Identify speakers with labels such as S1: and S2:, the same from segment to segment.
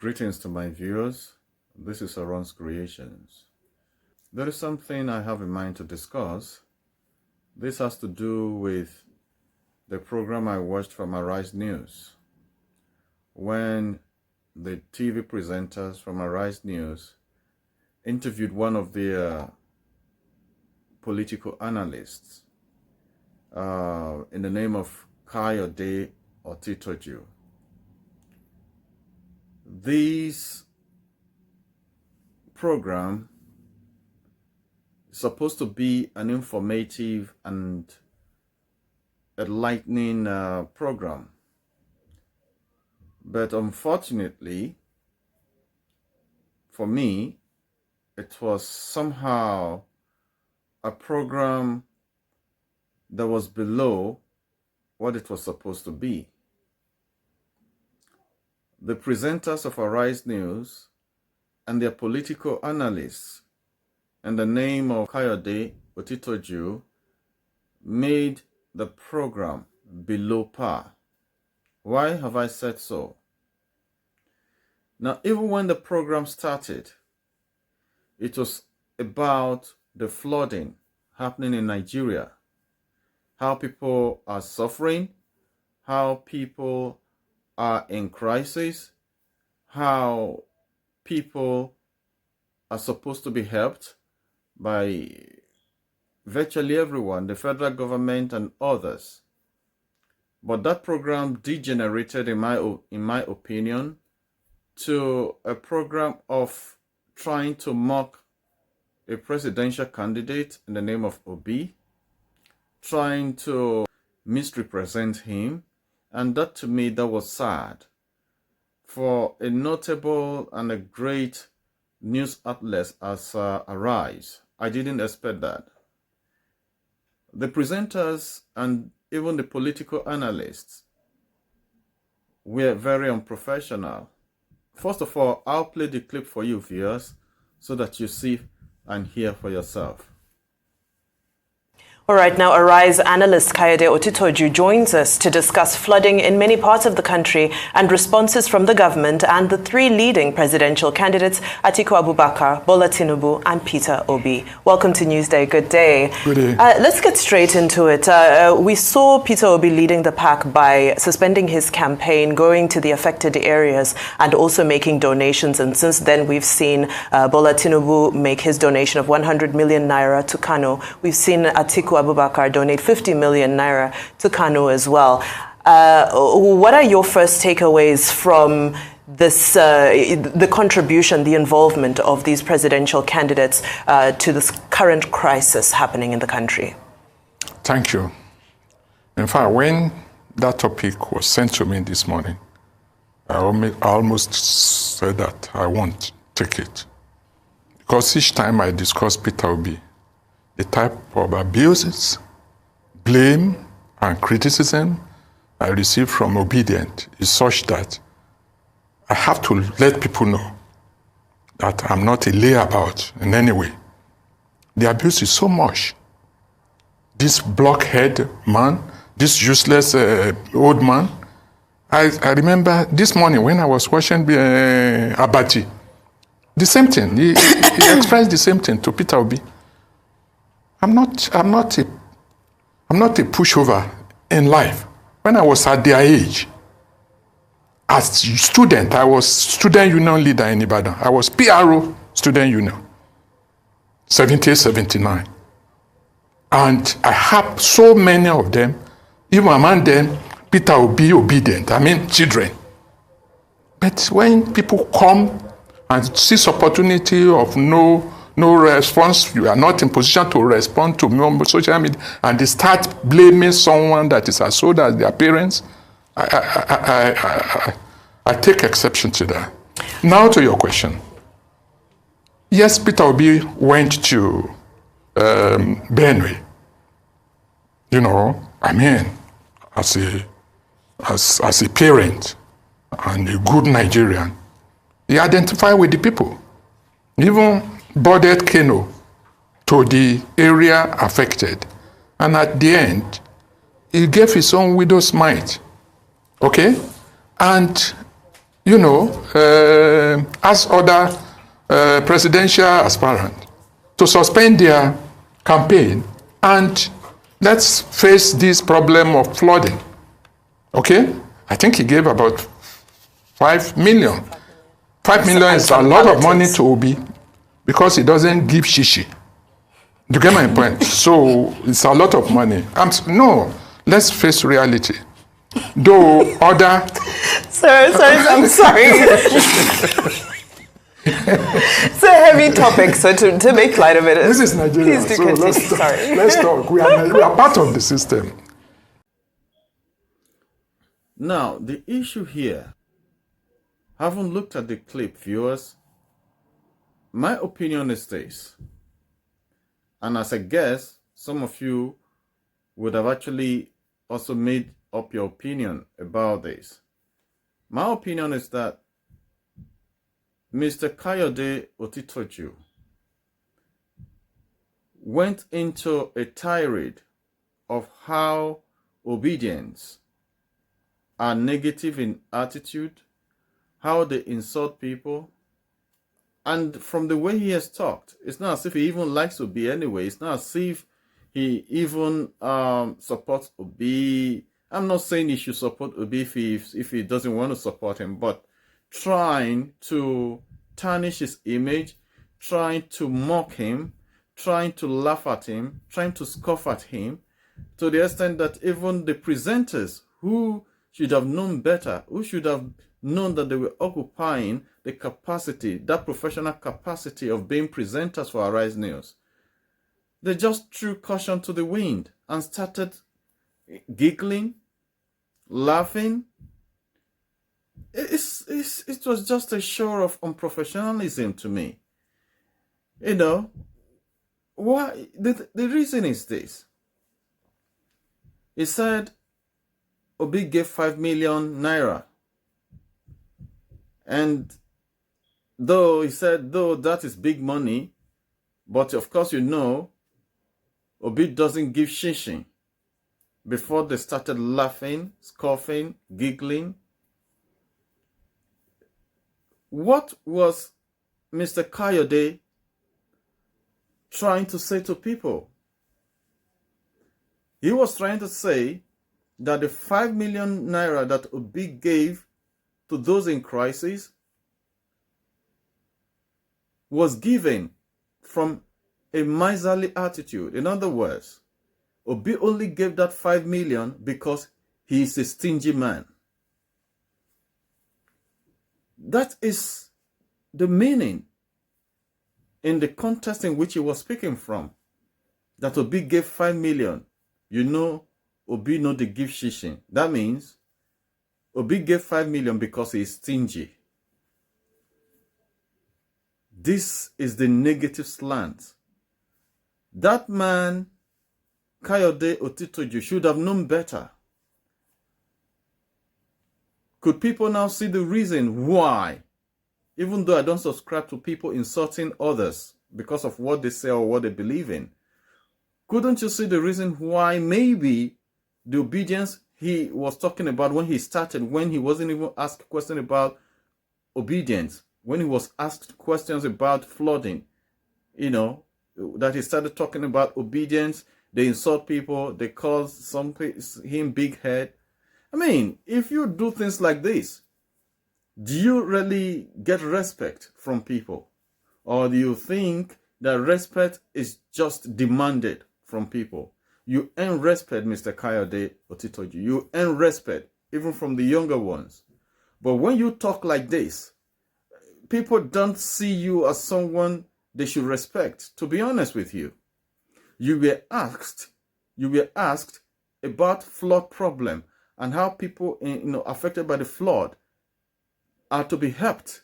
S1: Greetings to my viewers. This is Aaron's Creations. There is something I have in mind to discuss. This has to do with the program I watched from Arise News, when the TV presenters from Arise News interviewed one of their political analysts in the name of Kayode Otitoju. This program is supposed to be an informative and enlightening program, but unfortunately for me, it was somehow a program that was below what it was supposed to be. The presenters of Arise News and their political analysts in the name of Kayode Otitoju made the program below par. Why have I said so? Now, even when the program started, it was about the flooding happening in Nigeria, how people are suffering, how people are in crisis, how people are supposed to be helped by virtually everyone, the federal government and others. But that program degenerated, in my opinion, to a program of trying to mock a presidential candidate in the name of Obi, trying to misrepresent him. And that, to me, that was sad. For a notable and a great news outlet as Arise, I didn't expect that. The presenters and even the political analysts were very unprofessional. First of all, I'll play the clip for you, viewers, so that you see and hear for yourself.
S2: All right, now Arise analyst Kayode Otitoju joins us to discuss flooding in many parts of the country and responses from the government and the three leading presidential candidates, Atiku Abubakar, Bola Tinubu and Peter Obi. Welcome to Newsday. Good day.
S3: Good day.
S2: Let's get straight into it. We saw Peter Obi leading the pack by suspending his campaign, going to the affected areas and also making donations. And since then, we've seen Bola Tinubu make his donation of 100 million naira to Kano. We've seen Atiku Abubakar donate 50 million naira to Kano as well. What are your first takeaways from this, the contribution, the involvement of these presidential candidates to this current crisis happening in the country?
S3: Thank you. In fact, when that topic was sent to me this morning, I almost said that I won't take it. Because each time I discuss Peter Obi, the type of abuses, blame, and criticism I receive from Obidient is such that I have to let people know that I'm not a layabout in any way. The abuse is so much. This blockhead man, this useless old man, I remember this morning when I was watching Abati, the same thing. He expressed the same thing to Peter Obi. I'm not a pushover in life. When I was at their age, as a student, I was student union leader in Ibadan. I was PRO student union, 78, 79. And I have so many of them, even among them, Peter Obi obedient, children. But when people come and seize opportunity of no response, you are not in position to respond to social media, and they start blaming someone that is as old as their parents, I take exception to that. Now to your question. Yes, Peter Obi went to Benue. As a parent and a good Nigerian, he identified with the people. Even boarded canoe to the area affected. And at the end, he gave his own widow's mite. Okay? And as other presidential aspirants, to suspend their campaign and let's face this problem of flooding. Okay? I think he gave about 5 million. 5 million is a lot of money to Obi because he doesn't give shishi. You get my point? So it's a lot of money. No, let's face reality. Though other...
S2: Sorry, I'm sorry. It's a heavy topic, so to make light of it.
S3: This is Nigeria,
S2: Please do
S3: so
S2: continue.
S3: let's talk. We are part of the system.
S1: Now, the issue here, having looked at the clip, viewers, my opinion is this. And as a guess, some of you would have actually also made up your opinion about this. My opinion is that Mr. Kayode Otitoju went into a tirade of how Obidients are negative in attitude, how they insult people. And from the way he has talked, it's not as if he even likes Obi anyway. It's not as if he even supports Obi. I'm not saying he should support Obi if he doesn't want to support him, but trying to tarnish his image, trying to mock him, trying to laugh at him, trying to scoff at him, to the extent that even the presenters who should have known better, who should have known that they were occupying the capacity, that professional capacity of being presenters for Arise News, they just threw caution to the wind and started giggling, laughing. It was just a show of unprofessionalism to me. Why? The reason is this. He said Obi gave 5 million naira. And though he said, though that is big money, but of course Obi doesn't give shishin. Before they started laughing, scoffing, giggling. What was Mr. Kayode trying to say to people? He was trying to say that the 5 million naira that Obi gave to those in crisis was given from a miserly attitude. In other words, Obi only gave that 5 million because he is a stingy man. That is the meaning in the context in which he was speaking from. That Obi gave 5 million. Obi no dey give shishin. That means Obi gave 5 million because he is stingy. This is the negative slant. That man, Kayode Otitoju, should have known better. Could people now see the reason why, even though I don't subscribe to people insulting others because of what they say or what they believe in, couldn't you see the reason why maybe the obedience he was talking about when he started, when he wasn't even asked a question about obedience, when he was asked questions about flooding, that he started talking about obedience, they insult people, they call him big head. I mean, if you do things like this, do you really get respect from people? Or do you think that respect is just demanded from people? You earn respect, Mr. Kayode Otitoju. You earn respect, even from the younger ones. But when you talk like this, people don't see you as someone they should respect. To be honest with you, you were asked about flood problem and how people affected by the flood are to be helped.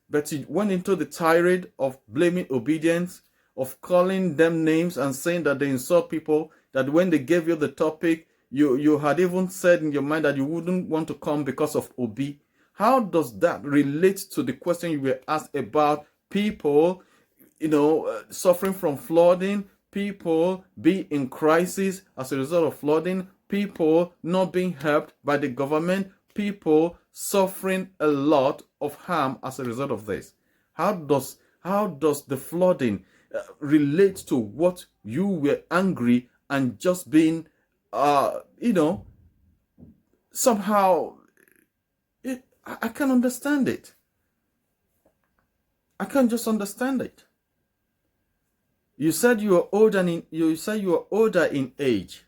S1: But you went into the tirade of blaming obedience, of calling them names and saying that they insult people, that when they gave you the topic, you had even said in your mind that you wouldn't want to come because of Obi. How does that relate to the question you were asked about people, suffering from flooding, people being in crisis as a result of flooding, people not being helped by the government, people suffering a lot of harm as a result of this. How does the flooding relate to what you were angry and just being, somehow, I can't understand it. I can't just understand it. You said you are older in age.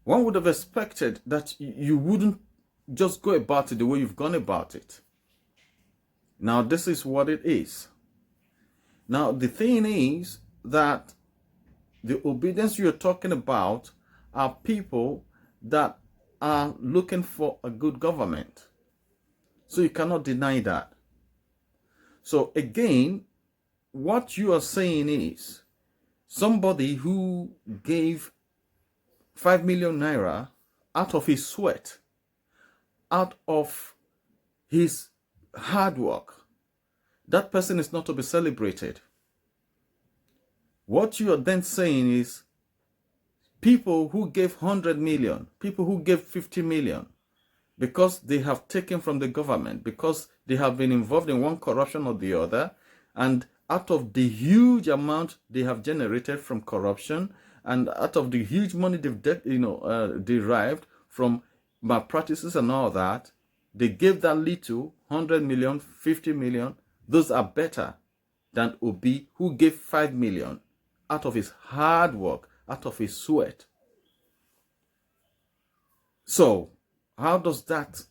S1: One would have expected that you wouldn't just go about it the way you've gone about it. Now, this is what it is. Now, the thing is that the obedience you're talking about are people that are looking for a good government. So you cannot deny that. So again, what you are saying is somebody who gave 5 million naira out of his sweat, out of his hard work, that person is not to be celebrated. What you are then saying is people who gave 100 million, people who gave 50 million, because they have taken from the government, because they have been involved in one corruption or the other, and out of the huge amount they have generated from corruption, and out of the huge money they've derived from malpractices and all that, they gave that little, 100 million, 50 million. Those are better than Obi, who gave 5 million out of his hard work, out of his sweat. So, how does that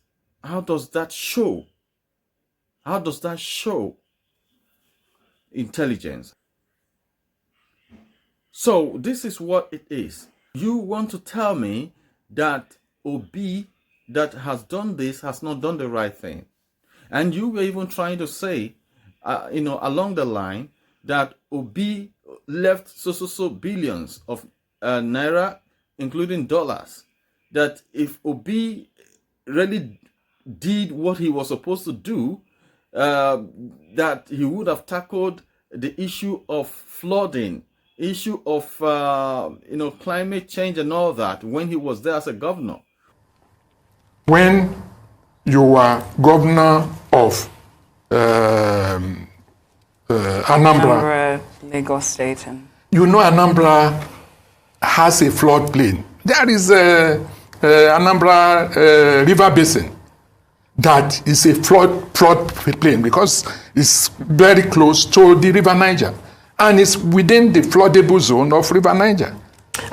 S1: show? How does that show intelligence? So, this is what it is. You want to tell me that Obi that has done this has not done the right thing. And you were even trying to say, along the line, that Obi left so billions of naira, including dollars. That if Obi really did what he was supposed to do, that he would have tackled the issue of flooding, issue of climate change and all that when he was there as a governor.
S3: When you were governor of Anambra,
S4: Lagos State, and
S3: Anambra has a floodplain. There is Anambra River Basin that is a flood plain because it's very close to the River Niger and it's within the floodable zone of River Niger.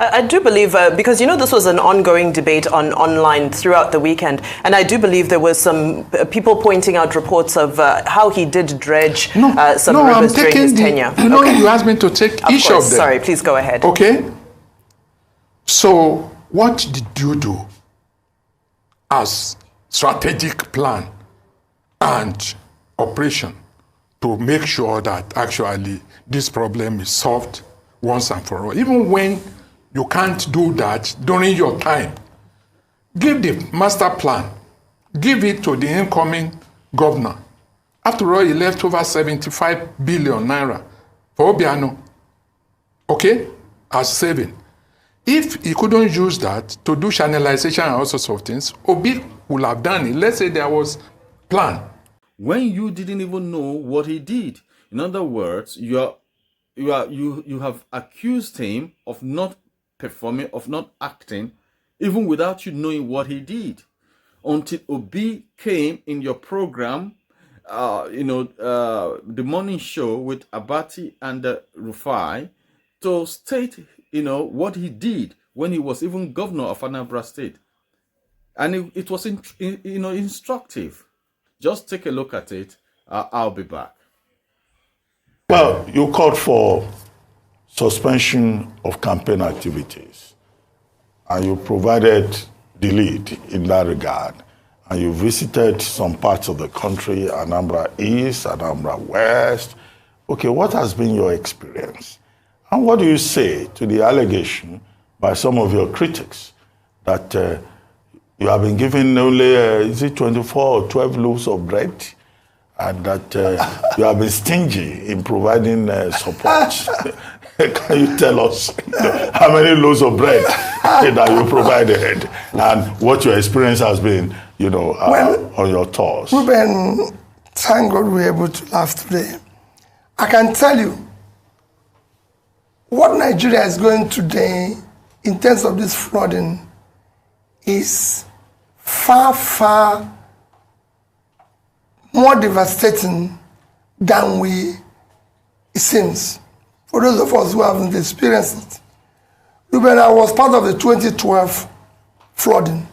S2: I do believe, because this was an ongoing debate online throughout the weekend, and I do believe there were some people pointing out reports of how he did dredge some rivers during his tenure.
S3: You asked me to take each of them.
S2: Sorry, please go ahead.
S3: Okay. So, what did you do as strategic plan and operation to make sure that actually this problem is solved once and for all? Even when you can't do that during your time, give the master plan, give it to the incoming governor. After all, he left over 75 billion naira for Obiano, okay, as saving. If he couldn't use that to do channelization and all sorts of things, Obi would have done it. Let's say there was plan.
S1: When you didn't even know what he did. In other words, you have accused him of not performing, of not acting, even without you knowing what he did. Until Obi came in your program, the morning show with Abati and Rufai, to state, what he did when he was even governor of Anambra State. And it was, instructive. Just take a look at it. I'll be back.
S5: Well, you called for suspension of campaign activities, and you provided the lead in that regard. And you visited some parts of the country, Anambra East, Anambra West. Okay, what has been your experience? And what do you say to the allegation by some of your critics that you have been given only, is it 24 or 12 loaves of bread? And that you have been stingy in providing support? Can you tell us how many loaves of bread that you provided and what your experience has been on your thoughts.
S4: Ruben, thank God we're able to laugh today. I can tell you what Nigeria is going today in terms of this flooding is far, far more devastating than it seems. For those of us who haven't experienced it. Ruben, I was part of the 2012 flooding.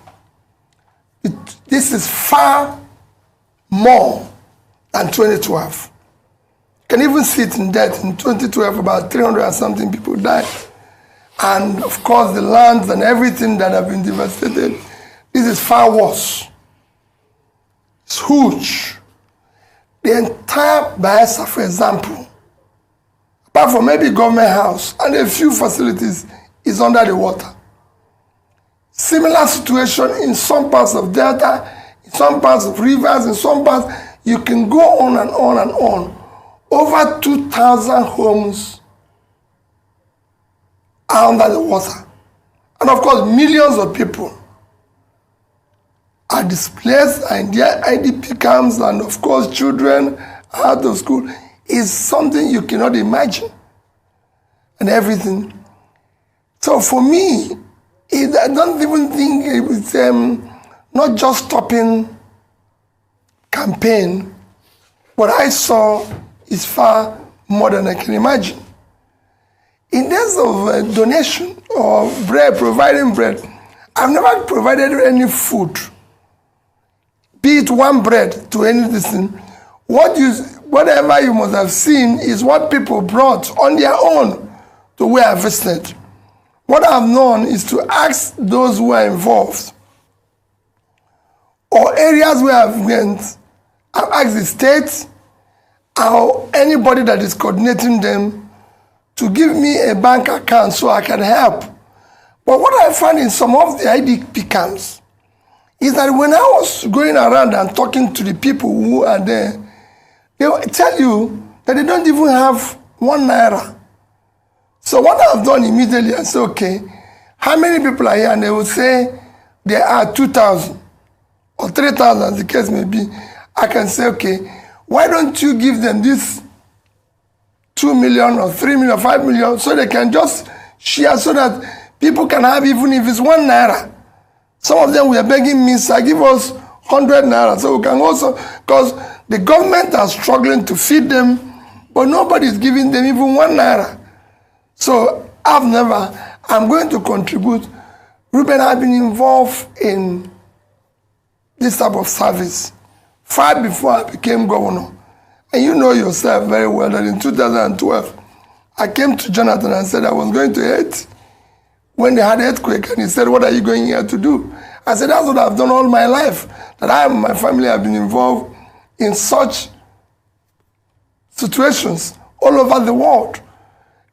S4: This is far more than 2012. You can even see it in death. In 2012, about 300 and something people died. And of course, the lands and everything that have been devastated, this is far worse. It's huge. The entire Bayelsa, for example, apart from maybe government house and a few facilities, is under the water. Similar situation in some parts of Delta, in some parts of rivers, in some parts, you can go on and on and on. Over 2,000 homes are under the water. And of course, millions of people are displaced, and their IDP camps, and of course, children out of school is something you cannot imagine, and everything. So for me, I don't even think it's not just stopping campaign. What I saw is far more than I can imagine. In terms of donation or bread, providing bread, I've never provided any food, be it one bread to anything. Whatever you must have seen is what people brought on their own to where I visited. What I've known is to ask those who are involved or areas where I've went, I've asked the state or anybody that is coordinating them to give me a bank account so I can help. But what I found in some of the IDP camps is that when I was going around and talking to the people who are there, they will tell you that they don't even have 1 naira. So what I've done immediately, I said, okay, how many people are here? And they will say there are 2,000 or 3,000, as the case may be. I can say, okay, why don't you give them this 2 million or 3 million, 5 million, so they can just share so that people can have, even if it's 1 naira. Some of them were begging me, sir, give us 100 naira. So we can also, because the government are struggling to feed them, but nobody is giving them even 1 naira. So I'm going to contribute. Ruben, I've been involved in this type of service far before I became governor. And you know yourself very well that in 2012, I came to Jonathan and said I was going to Haiti when they had earthquake, and he said, what are you going here to do? I said, that's what I've done all my life, that I and my family have been involved in such situations all over the world.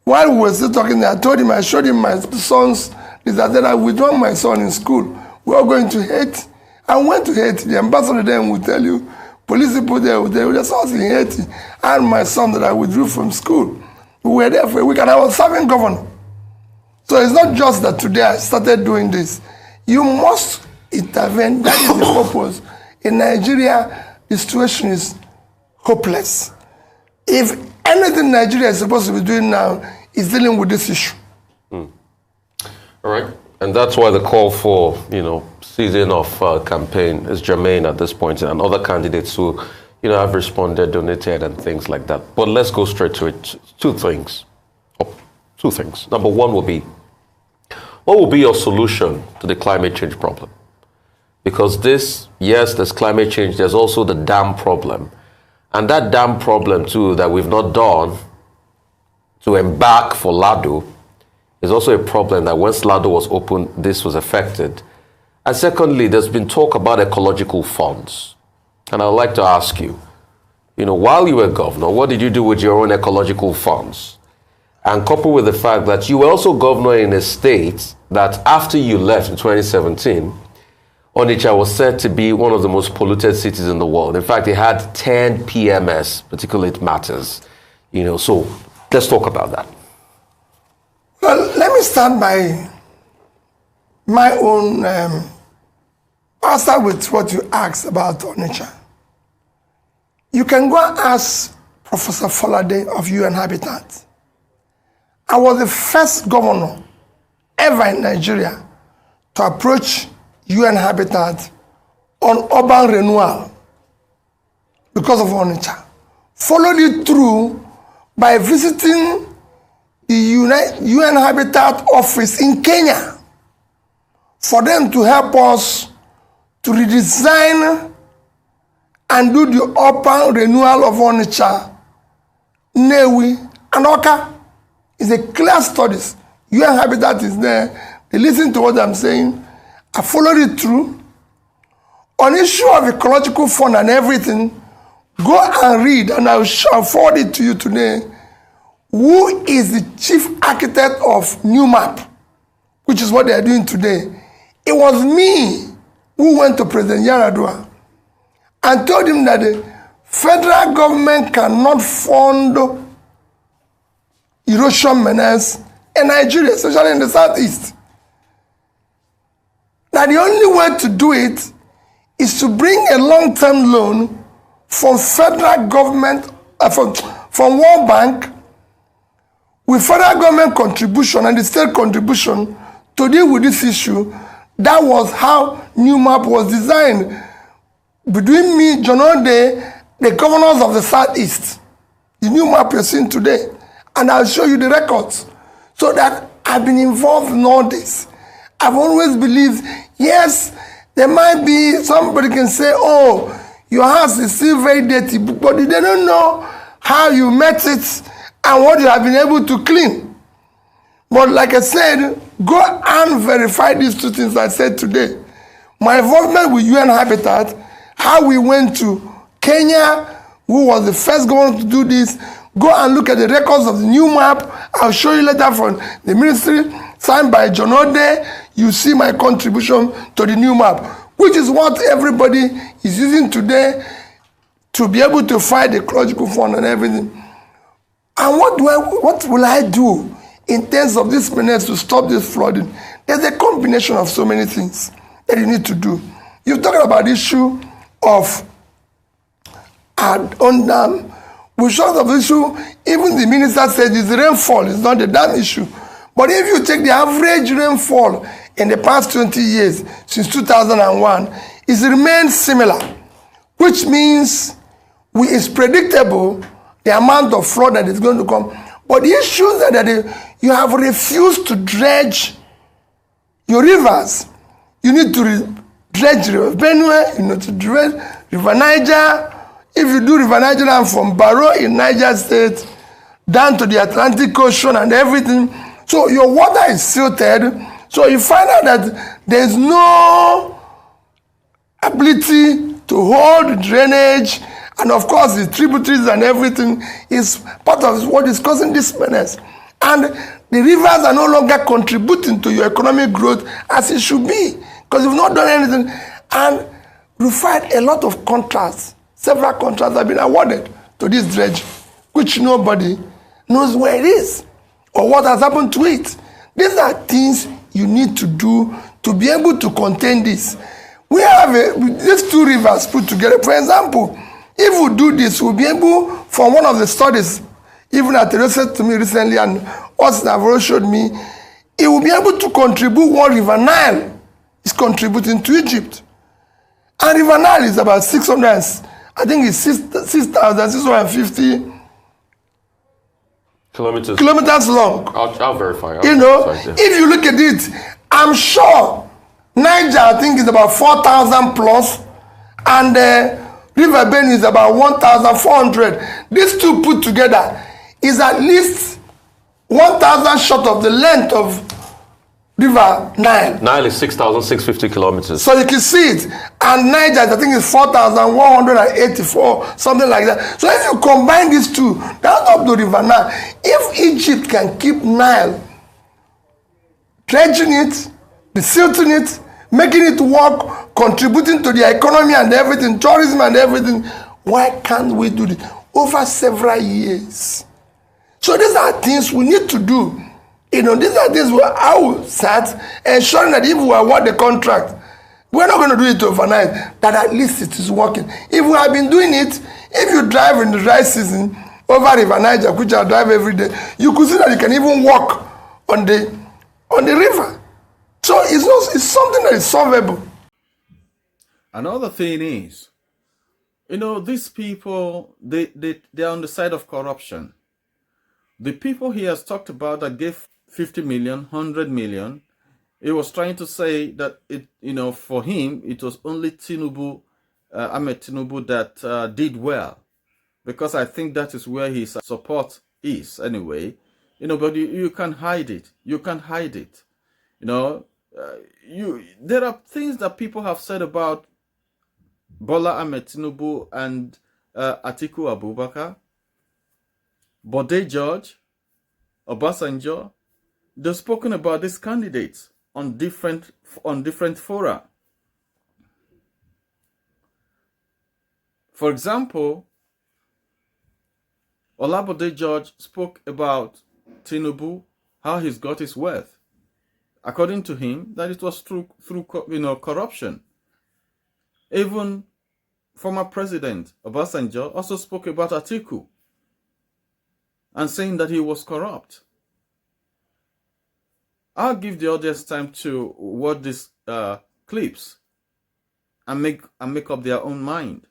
S4: While we were still talking, I told him, I showed him my sons, that I withdraw my son in school. We were going to Haiti. I went to Haiti. The ambassador then will tell you, police people there, they saw us in Haiti. And my son that I withdrew from school. We were there for a week, and I was serving governor. So it's not just that today I started doing this. You must intervene. That is the purpose. In Nigeria, the situation is hopeless. If anything Nigeria is supposed to be doing now is dealing with this issue.
S6: All right. And that's why the call for, season of campaign is germane at this point, and other candidates who, have responded, donated, and things like that. But let's go straight to it. Two things. Number one will be, what will be your solution to the climate change problem? Because there's climate change, there's also the dam problem. And that dam problem, too, that we've not done to embark for Lado is also a problem that once Lado was opened, this was affected. And secondly, there's been talk about ecological funds. And I'd like to ask you, while you were governor, what did you do with your own ecological funds? And coupled with the fact that you were also governor in a state that after you left in 2017, Onitsha was said to be one of the most polluted cities in the world. In fact, it had 10 PMS, particulate matters. So let's talk about that.
S4: Well, let me start by my own I'll start with what you asked about Onitsha. You can go and ask Professor Folade of UN Habitat. I was the first governor ever in Nigeria to approach UN Habitat on urban renewal because of Onitsha. Followed it through by visiting the UN Habitat office in Kenya for them to help us to redesign and do the urban renewal of Onitsha, Nnewi, and Awka. It's a clear studies. UN Habitat is there. They listen to what I'm saying. I followed it through. On issue of ecological fund and everything, go and read, and I shall forward it to you today. Who is the chief architect of New Map, which is what they are doing today? It was me who went to President Yaradua and told him that the federal government cannot fund erosion menace in Nigeria, especially in the southeast. Now the only way to do it is to bring a long-term loan from federal government, from World Bank, with federal government contribution and the state contribution to deal with this issue. That was how New Map was designed. Between me, John Ode, the governors of the Southeast, the New Map you're seeing today, and I'll show you the records. So that I've been involved in all this. I've always believed, yes, there might be, somebody can say, oh, your house is still very dirty, but they don't know how you met it and what you have been able to clean. But like I said, go and verify these two things I said today. My involvement with UN Habitat, how we went to Kenya, who was the first governor to do this. Go and look at the records of the New Map. I'll show you later from the ministry, signed by John Ode. You see my contribution to the New Map, which is what everybody is using today to be able to fight the ecological fund and everything. And what will I do in terms of this menace to stop this flooding? There's a combination of so many things that you need to do. You're talking about the issue of on dam. We short of the issue, even the minister said it's rainfall, it's not the dam issue. But if you take the average rainfall in the past 20 years, since 2001, it's remained similar, which means it's predictable the amount of flood that is going to come. But the issue is that you have refused to dredge your rivers. You need to dredge River Benue, you need to dredge River Niger. If you do River Niger and from Barrow in Niger State down to the Atlantic Ocean and everything, so your water is filtered. So you find out that there's no ability to hold drainage, and of course the tributaries and everything is part of what is causing this menace. And the rivers are no longer contributing to your economic growth as it should be, because you've not done anything. And you find a lot of contracts, several contracts have been awarded to this dredge, which nobody knows where it is or what has happened to it. These are things you need to do to be able to contain this. We have these two rivers put together. For example, if we do this, we'll be able, from one of the studies, even at the said to me recently, and Austin Navarro showed me, it will be able to contribute what River Nile is contributing to Egypt. And River Nile is about 600, I think it's 6,650 kilometers long.
S6: I'll verify.
S4: You know, if you look at it, I'm sure Niger, I think, is about 4,000 plus, and River Benue is about 1,400. These two put together is at least 1,000 short of the length of River Nile.
S6: Nile is 6,650 kilometers.
S4: So you can see it. And Niger, I think, is 4,184, something like that. So if you combine these two, that's up to River Nile. If Egypt can keep Nile, dredging it, desilting it, making it work, contributing to the economy and everything, tourism and everything, why can't we do this over several years? So these are things we need to do. You know, these are things where I will start ensuring that if we award the contract, We're not going to do it overnight, that at least it is working. If we have been doing it, if you drive in the dry season over River Niger, which I drive every day, you could see that you can even walk on the river. So it's something that is solvable.
S1: Another thing is, these people, they're on the side of corruption. The people he has talked about that gave 50 million, 100 million, he was trying to say that for him, it was only Ahmed Tinubu that did well. Because I think that is where his support is anyway. But you can hide it. You can hide it. There are things that people have said about Bola Ahmed Tinubu and Atiku Abubakar, Bode George, Obasanjo. They've spoken about these candidates on different fora. For example, Olabode George spoke about Tinubu, how he's got his wealth. According to him, that it was through corruption. Even former President Obasanjo also spoke about Atiku and saying that he was corrupt. I'll give the audience time to watch these clips and make up their own mind.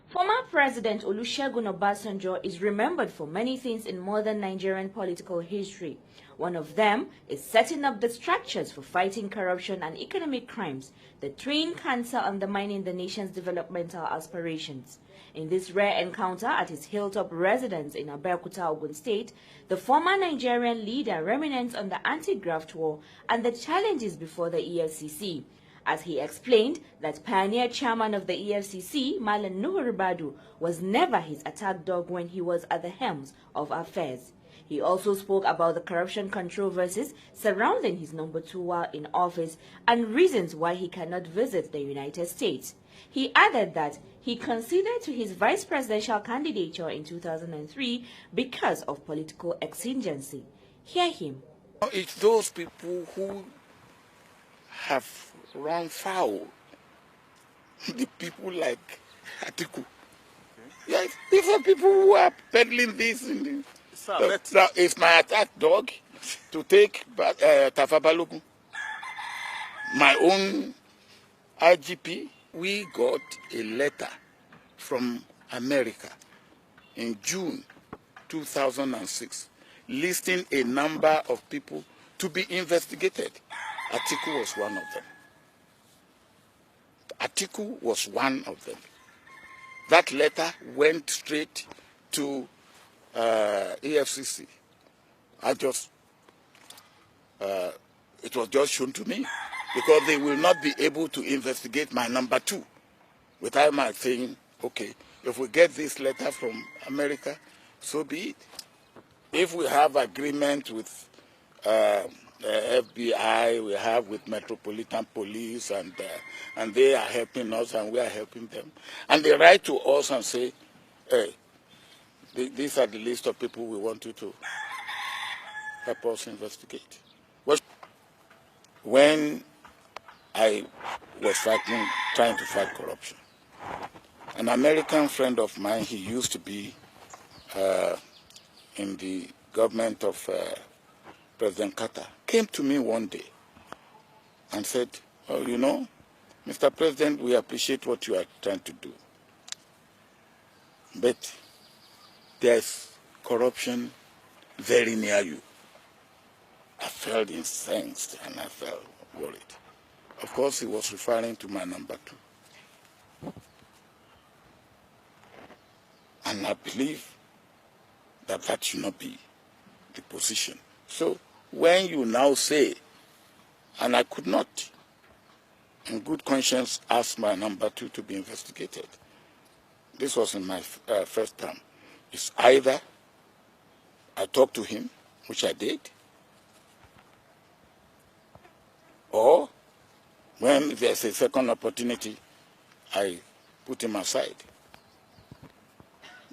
S7: Former President Olusegun Obasanjo is remembered for many things in modern Nigerian political history. One of them is setting up the structures for fighting corruption and economic crimes, the twin cancer undermining the nation's developmental aspirations. In this rare encounter at his hilltop residence in Abeokuta, Ogun State, the former Nigerian leader reminisced on the anti-graft war and the challenges before the EFCC, as he explained that pioneer chairman of the EFCC, Malam Nuhu Ribadu, was never his attack dog when he was at the helms of affairs. He also spoke about the corruption controversies surrounding his number 2 while in office and reasons why he cannot visit the United States. He added that he conceded to his vice presidential candidature in 2003 because of political exigency. Hear him.
S8: It's those people who have run foul. The people like Atiku. Yes, these are people who are peddling this. Now, it's my attack dog to take Tafa Balogun, my own IGP. We got a letter from America in June 2006 listing a number of people to be investigated. Atiku was one of them. Atiku was one of them. That letter went straight to EFCC. It was just shown to me because they will not be able to investigate my number 2 without my saying, okay, if we get this letter from America, so be it. If we have agreement with FBI, we have with Metropolitan Police, and they are helping us and we are helping them, and they write to us and say, hey, these are the list of people we want you to help us investigate. When I was trying to fight corruption, an American friend of mine, he used to be in the government of President Carter, came to me one day and said, oh, Mr. President, we appreciate what you are trying to do, but there's corruption very near you. I felt incensed and I felt worried. Of course, he was referring to my number 2. And I believe that that should not be the position. So when you now say, and I could not, in good conscience, ask my number 2 to be investigated. This was in my first term. It's either I talk to him, which I did, or when there's a second opportunity, I put him aside.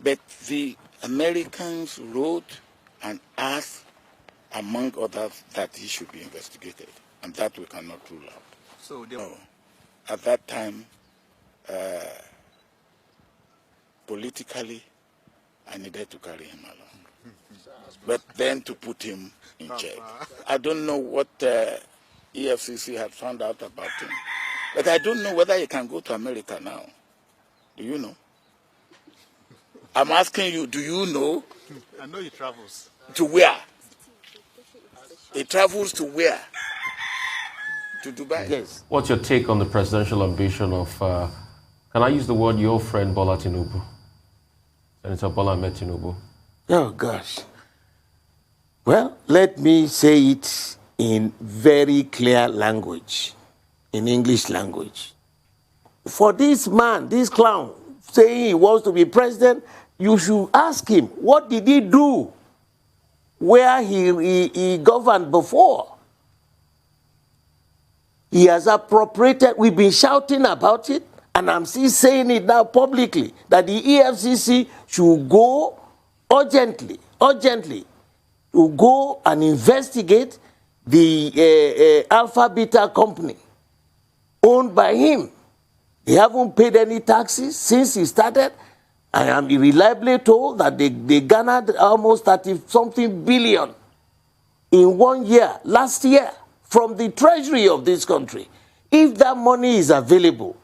S8: But the Americans wrote and asked, among others, that he should be investigated, and that we cannot rule out.
S9: So
S8: at that time, politically, I needed to carry him along. But then to put him in check. I don't know what EFCC had found out about him. But I don't know whether he can go to America now. Do you know? I'm asking you, do you know?
S1: I know he travels.
S8: To where? He travels to where? To Dubai?
S9: Yes.
S6: What's your take on the presidential ambition of, can I use the word your friend Bola Tinubu? Senator Bola Ahmed Tinubu.
S9: Oh, gosh. Well, let me say it in very clear language, in English language. For this man, this clown, saying he wants to be president, you should ask him, what did he do where he governed before? He has appropriated, we've been shouting about it, and I'm still saying it now publicly, that the EFCC should go urgently, to go and investigate the Alpha Beta company owned by him. They haven't paid any taxes since he started. I am reliably told that they garnered almost 30-something billion in 1 year, last year, from the treasury of this country. If that money is available,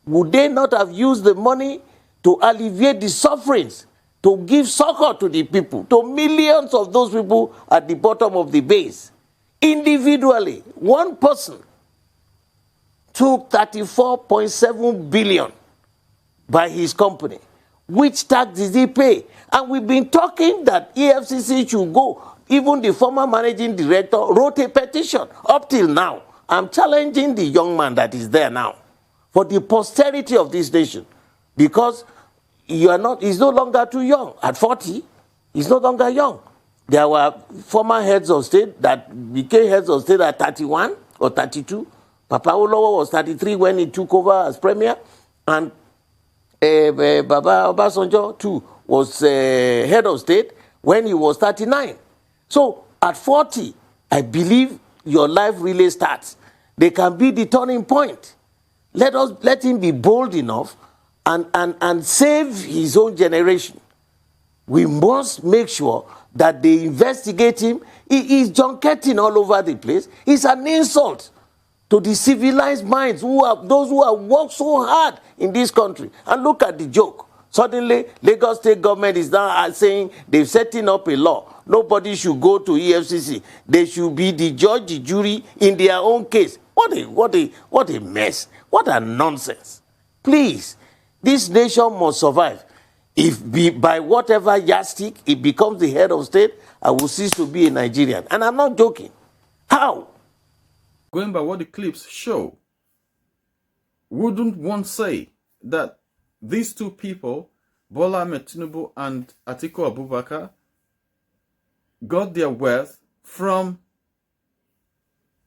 S9: would they not have used the money to alleviate the sufferings, to give succor to the people, to millions of those people at the bottom of the base? Individually, one person took 34.7 billion by his company. Which tax did he pay? And we've been talking that EFCC should go. Even the former managing director wrote a petition up till now. I'm challenging the young man that is there now for the posterity of this nation, because he's no longer too young. At 40, he's no longer young. There were former heads of state that became heads of state at 31 or 32. Papa Olowo was 33 when he took over as premier, and Baba Obasanjo too was head of state when he was 39. So at 40, I believe your life really starts. They can be the turning point. Let him be bold enough and save his own generation. We must make sure that they investigate him. He is junketing all over the place. It's an insult to the civilized minds, those who have worked so hard in this country. And look at the joke. Suddenly, Lagos State government is now saying they're setting up a law. Nobody should go to EFCC. They should be the judge, the jury in their own case. What a mess. What a nonsense. Please, this nation must survive. If by whatever yardstick it becomes the head of state, I will cease to be a Nigerian. And I'm not joking. How?
S1: Going by what the clips show, wouldn't one say that these two people, Bola Ahmed Tinubu and Atiku Abubakar, got their wealth from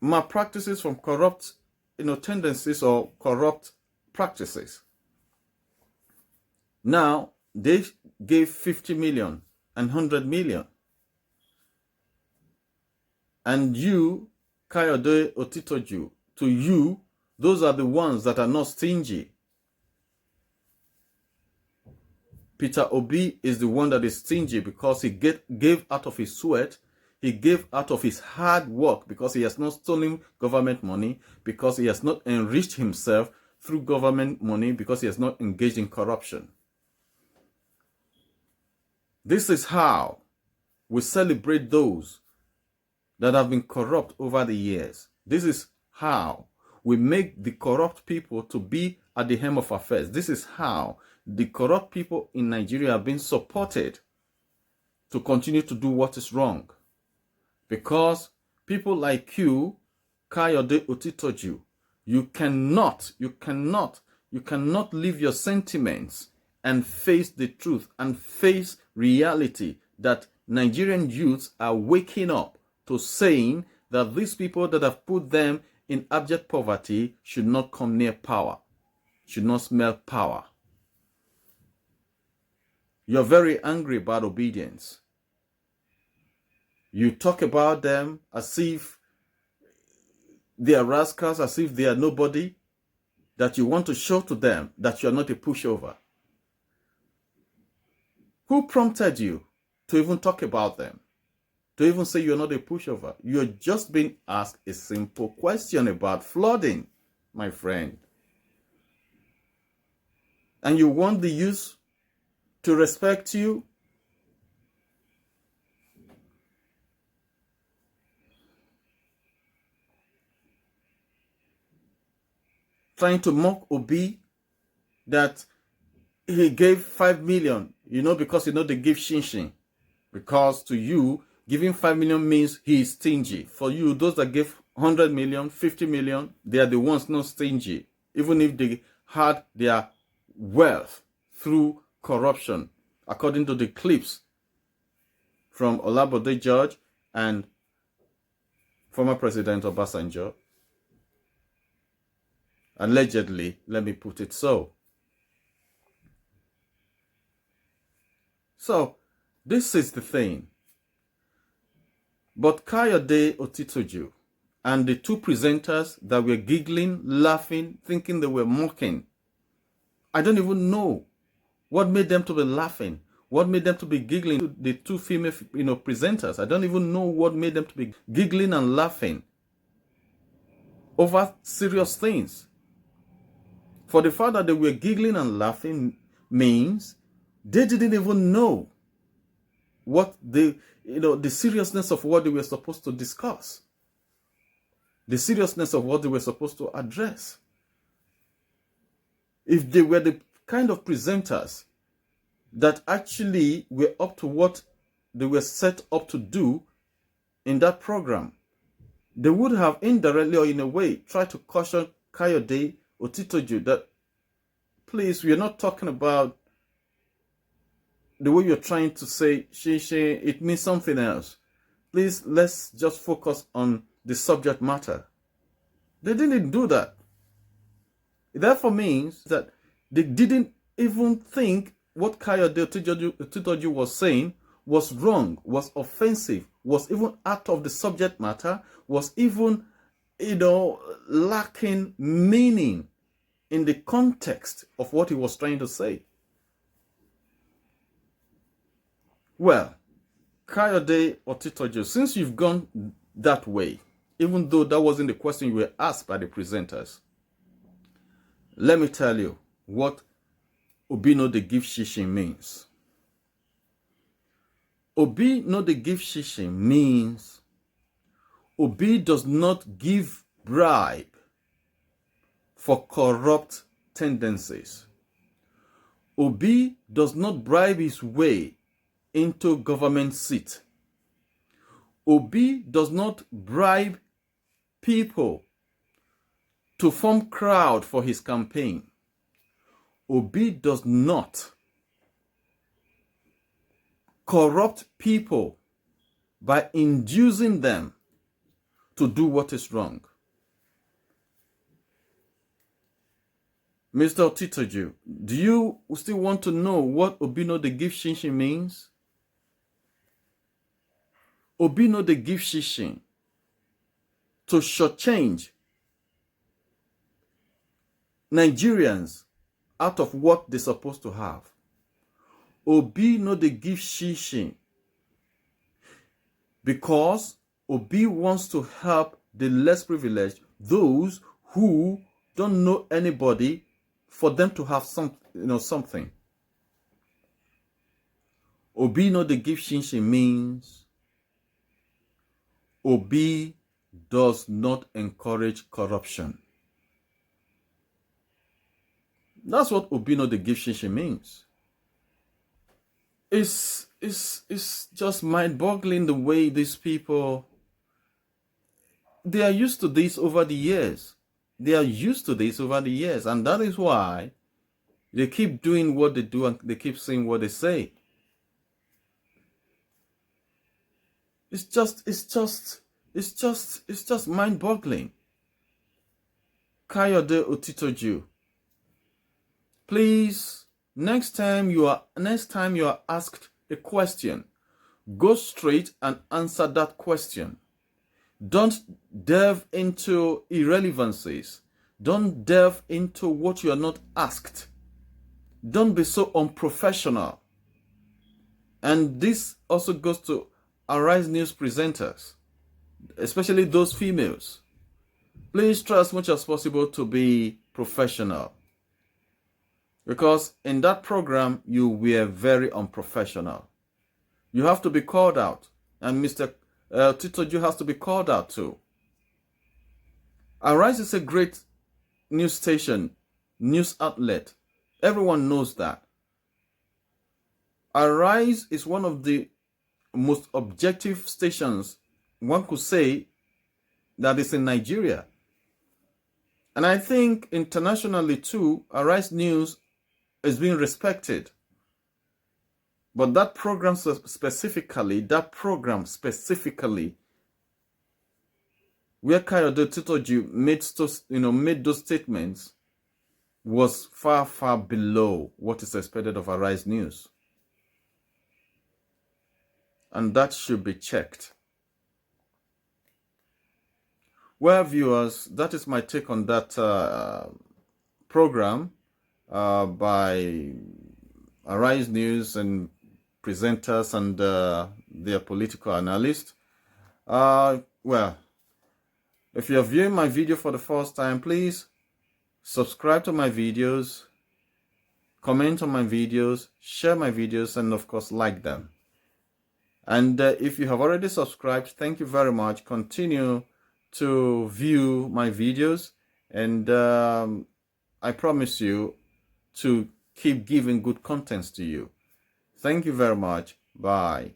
S1: malpractices, from corrupt tendencies or corrupt practices? Now, they gave 50 million and 100 million. And you, Kayode Otitoju, to you, those are the ones that are not stingy. Peter Obi is the one that is stingy because he gave out of his sweat, he gave out of his hard work, because he has not stolen government money, because he has not enriched himself through government money, because he has not engaged in corruption. This is how we celebrate those that have been corrupt over the years. This is how we make the corrupt people to be at the helm of affairs. This is how the corrupt people in Nigeria have been supported to continue to do what is wrong. Because people like you, Kayode Otitoju, you cannot leave your sentiments and face the truth and face reality that Nigerian youths are waking up to, saying that these people that have put them in abject poverty should not come near power, should not smell power. You're very angry about obedience. You talk about them as if they are rascals, as if they are nobody. that you want to show to them that you are not a pushover? Who prompted you to even talk about them? To even say you're not a pushover? You're just being asked a simple question about flooding, my friend. And you want the youth to respect you? Trying to mock Obi that he gave 5 million, because they give shinshin. Because to you, giving 5 million means he is stingy. For you, those that give 100 million, 50 million, they are the ones not stingy. Even if they had their wealth through corruption, according to the clips from Olabode George and former President Obasanjo. Allegedly, let me put it so. So, this is the thing. But Kayode Otitoju and the two presenters that were giggling, laughing, thinking they were mocking, I don't even know what made them to be laughing, what made them to be giggling. The two female, presenters, I don't even know what made them to be giggling and laughing over serious things. For the fact that they were giggling and laughing means they didn't even know what the seriousness of what they were supposed to discuss, the seriousness of what they were supposed to address. If they were the kind of presenters that actually were up to what they were set up to do in that program, they would have indirectly or in a way tried to caution Kayode Otitoju that, please, we are not talking about the way you're trying to say, it means something else. Please, let's just focus on the subject matter. They didn't do that. It therefore means that they didn't even think what Kayode Otitoju was saying was wrong, was offensive, was even out of the subject matter, was even, lacking meaning in the context of what he was trying to say. Well, Kayode Otitoju, since you've gone that way, even though that wasn't the question you were asked by the presenters, let me tell you what Obi no dey give shishin means. Obi no dey give shishin means Obi does not give bribe for corrupt tendencies. Obi does not bribe his way into government seat. Obi does not bribe people to form crowd for his campaign. Obi does not corrupt people by inducing them to do what is wrong. Mr. Otitoju, do you still want to know what Obi no dey give shinshin means? Obi no dey give shishin to shortchange Nigerians out of what they're supposed to have. Obi no dey give shishin because Obi wants to help the less privileged, those who don't know anybody, for them to have something. Obi no dey give shishin means Obi does not encourage corruption. That's what Obi no dey give shishin means. It's just mind-boggling the way these people, they are used to this over the years. They are used to this over the years, and that is why they keep doing what they do and they keep saying what they say. It's just mind-boggling. Kayode Otitoju, please, next time you are asked a question, go straight and answer that question. Don't delve into irrelevancies. Don't delve into what you are not asked. Don't be so unprofessional. And this also goes to Arise News presenters, especially those females. Please try as much as possible to be professional. Because in that program, you were very unprofessional. You have to be called out. And Mr. Otitoju has to be called out too. Arise is a great news station, news outlet. Everyone knows that. Arise is one of the most objective stations, one could say, that is in Nigeria. And I think internationally too, Arise News is being respected. But that program specifically, where Kayode Otitoju made those statements, was far, far below what is expected of Arise News. And that should be checked. Well, viewers, that is my take on that program by Arise News and presenters and their political analysts. Well, if you're viewing my video for the first time, please subscribe to my videos, comment on my videos, share my videos, and of course like them. And if you have already subscribed, thank you very much. Continue to view my videos, and I promise you to keep giving good contents to you. Thank you very much. Bye.